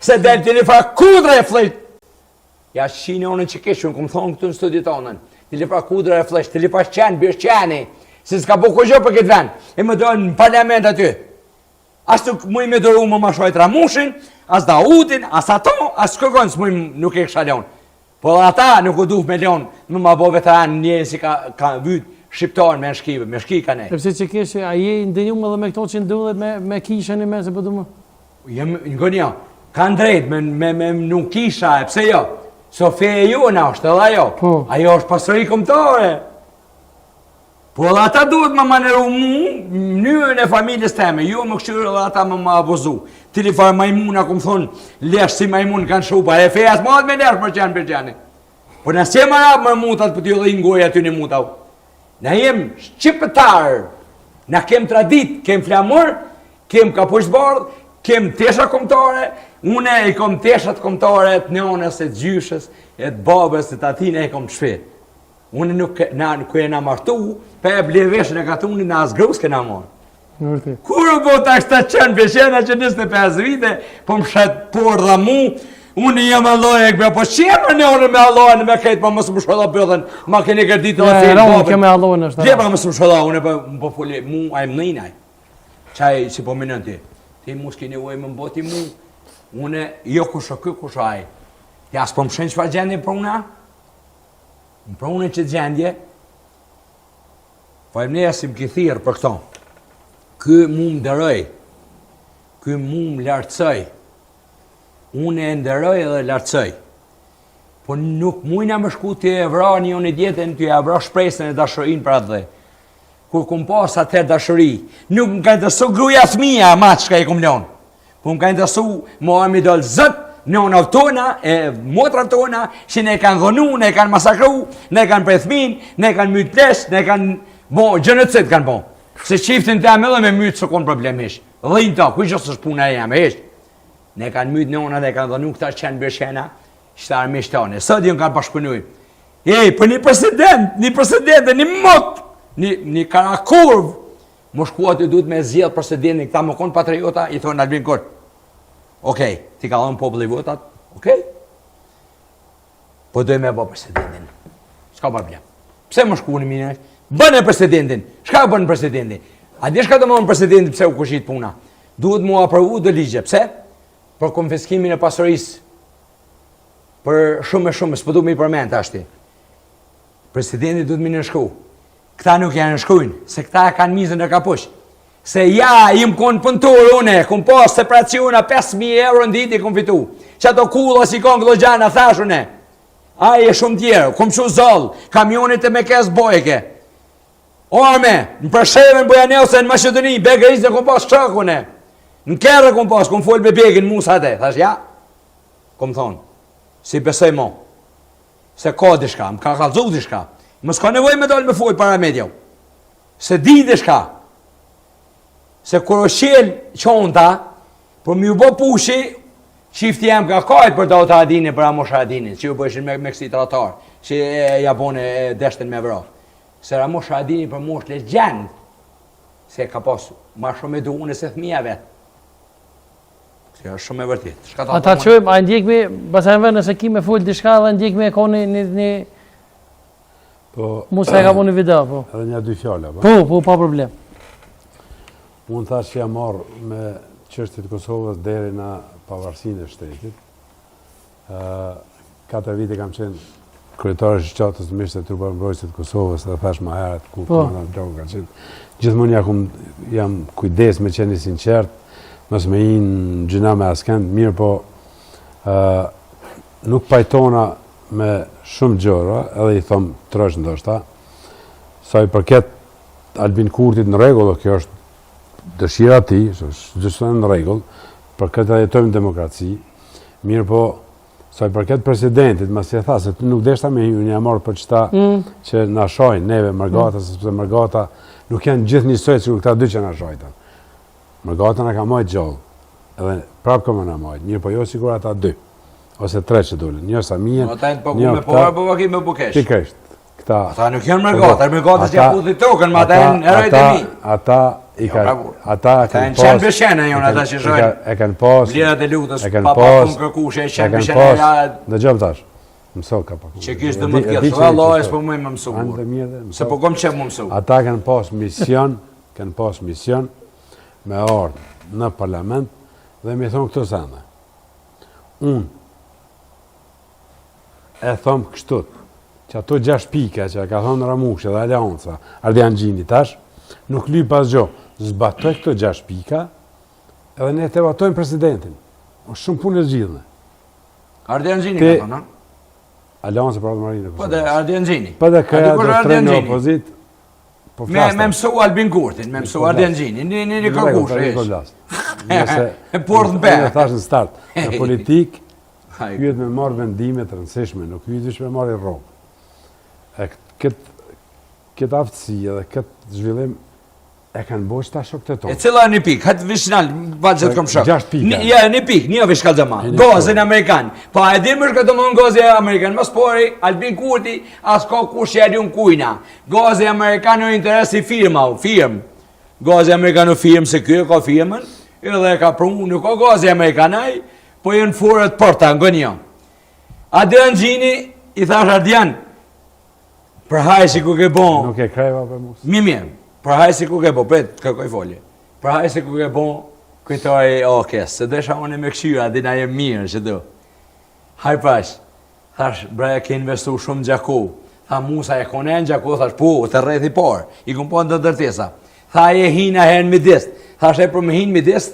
Se del të një fra kudra e flesh. Ja shqinë onën që keshën, këmë thonë këtu në studiet onën. Të një fra kudra e flesh, të një fra qenë, bërë qeni. Se s'ka po këgjo për këtë vend. E më dojnë në parlament aty. As të muj me doru më ma shojt Ramushin, as Dautin, as ato, as kërgon së muj nuk e kësha leon. Po ata nuk u duh me leon, më ma bo veteran njën si ka vyt shqiptarën me shki ka ne. Sepse që keshë, a je ndënjumë edhe me këto që ndullet me kishën e me se përdu më? Ngonja, kanë drejt me nuk kisha e pse jo. So feje ju në është edhe ajo. Ajo është pasëri komtare. Po edhe ata duhet më maneru mu, mënyrën e familjes teme, ju më këshyrë edhe ata më abuzu. Tili farë majmuna, këmë thonë, lesh si majmun kanë shupa, e fejas madhë me lesh për qenë për qenë. Po nësë jem arabë më mutat për t'ju dhe ingoj aty një mutau. Na jem shqipëtarë, na kem tradit, kem flamur, kem kapushbardh, kem tesha komtare, une i kom teshat komtare të nënës, e të gjyshës, e të babës, e të atine e kom të shpe. Une nuk kërë na martu, pe e bleveshën e katuni në asgrus këna morë. Kur u bota kështë të qenë peshena që 25 vite, po më shetë por dhe mu, unë jem alloj e këbra, po qemë në orë me alloj në me kejtë, pa mësë më shoda bëdhen, ma keni kërdit të atë e babën. Keme alloj në është. Dhe pa mësë më shoda, unë më po foli, mu a i më nëjnaj, qaj si po minën ti, ti mu s'ki një uaj më mboti mu, unë jo kusho kë kusho aj, ja s'po më shenë që fa gjendje për una, për une që gjendje, pa e mneja si më këthirë për këto, kë mu më dërëj, kë mu më lartësoj, une e ndërëj edhe lartësoj, po nuk mujna më shku të e vra një unë i djetën, të e vra shpresën e dashurin për atë dhe. Kur kum pas atër dashuri, nuk më ka interesu gruja fëmija, ma që ka i kum leon, po më ka interesu mua mi dollë zëtë, nëna tona, e motra tona, që ne kanë dhonu, ne kanë masakru, ne kanë prethmin, ne kanë mytë plesh, ne kanë gjënëtësit kanë bo. Se qiftin të amë edhe me mytë së konë problemisht. Dhejnë ta, kuj gjësë është puna e jam, ishtë. Ne kanë mytë nëna dhe kanë dhonu këta qenë bërshena, shtarë me shtane. Së dhjën kanë bashkëpunuj. Për një president, një mot, një karakurv, më shkuat i duhet me zjedhë presidentin, këta më konë patriota, i thonë Albin Kurt. Okej, ti ka dhënë populli votat, okej. Po dojmë e bë presidentin. S'ka problem. Pse më shku në mine? Bënë e presidentin. Shka bënë presidentin? A di shka të mënë presidentin pse u kushit puna? Duhet mu aprovu dhe ligje. Pse? Për konfiskimin e pasurisë. Për shumë, s'po du me i përmend ashti. Presidenti duhet me në shku. Këta nuk janë në shkujnë, se këta kanë mizën e kapush. Se ja, im konë pëntur une, kom pas separaciona 5.000 euro në ditë i kom fitu. Që ato kulla si konë këdo gjana, thash une. Aje shumë tjerë, kom shu zallë, kamionit e me kesë bojke. Orme, në Preshevën, Bojanelse, në Maqedoni, Begërisë e kom pas qakune. Në Kerë kom pas, kom folë me begin musate. Thash, ja, kom thonë, si besoj mo. Se ka dishka, më ka kalzu dishka. Më s'ka nevoj me dollë me folë para medjav. Se di dishka. Se kur o shqel qonta, për mi u bo pushi, qifti jem ka kajt për do të adini, për Ramosha Adinin, që ju bëshin me kësi tratar, që e jabone e deshten me vra. Se Ramosha Adini për mosh legjend, se ka pasu, ma shumë e du unë se thmija vetë. Se është shumë e vërtit. Ata qëjmë, a ndjekme, basajnëve nëse ki me full dishka dhe ndjekme e koni një... Musa e ka po një video, po. Edhe një dy fjalla, po. Po, pa problem. Unë thash që jam marrë me çështjet e Kosovës deri në pavarësinë e shtetit. 4 vite kam qenë kryetari i shoqatës së Mishit të Trupave Mbrojtësit të Kosovës dhe thash më herët ku komandant Gjoku ka qenë. Gjithmonë jam kujdes me qenë i sinqert, mos me in gjëna me askënd, mirë po nuk pajtona me shumë gjëra, edhe i them trosh ndoshta. Sa i përket Albin Kurtit në rregull, kjo është dëshira ti, është në rregull, për këtë jetojmë demokraci, mirë po, sa i përket presidentit, mas e tha, se nuk deshta me ju një marrë për qëta që na shojnë, neve, Mërgata, sepse Mërgata nuk janë gjithë njësoj që këta dy që na shojta. Mërgata na ka majtë gjallë, edhe prapë këmë na majtë, mirë po jo sigur ata 2, ose 3 që dule, një Samien, një Opta, po vaki me bukesh. Pikërisht. Ata nuk janë Mërgata, Mërgata që janë puthi tokën, ma ata janë herojt e mi. Ata ata kanë qenë bëshena jonë ata që shojnë. E kanë pas. Vlerat e lutës, e kanë pa pas. punë kërkushe, e qenë bëshena. Dëgjoj tash. Mëso ka pak. Që kishte më të keq. Allah e s'po më mësu. Se po kom çem më mësu. Ata kanë pas mision, me ardhë në parlament dhe mi thonë këto sene. Unë e thomë kështut, që ato 6 pika që ka thonë Ramushi dhe Aleanca, Ardian Gjini tash, nuk lyj pas gjo, zbatoj këto 6 pika, edhe ne të batojmë presidentin. O shumë punë e zgjidhme. Ardian Gjini ka thonë, Aleanca për Marinë. Po dhe Ardian Gjini. Po dhe këja do të trenë opozit. Me mësu Albin Kurtin, me mësu Ardian Gjini, një kërkush. Port në pe. Në thash në start, në politikë, hyet me marrë vendimet të rëndësishme, nuk hyet vish me marrë i rrogë. E këtë aftësi edhe këtë zhvillim e kanë bo që ta shok të tonë. E cila një pikë, hëtë vishnal, valë që të kom shok. 6 pika. Ja, një pikë, një vishkall gjëma. Gozën Amerikan. Pa e dirë mërë këtë mënë gozë Amerikan. Mas pori, Albin Kurti, as ka kush që e kujna. Gozë Amerikan në interesi firmë. Gozë Amerikan në firmë se kjo ka firmën, edhe ka prunë, nuk ka gozë Amerikanaj, po jenë furët porta, në gënjo. Ardian Gjini, i thash Ardian, për hajë si ku ke bon. Nuk e kreva për musë. Mirë, për hajë si ku ke bon, pret, kërkoj folje. Për hajë si ku ke bon, kujtoj okes, se desha unë me këshyra, dina jem mirë që do. Hajë prash, thash, breja ke investu shumë gjako. Tha Musa e konen gjako, thash, po, të rrethi parë, i kumpon të dërtesa. Tha e hina herën midis, thash e për me hinë midis,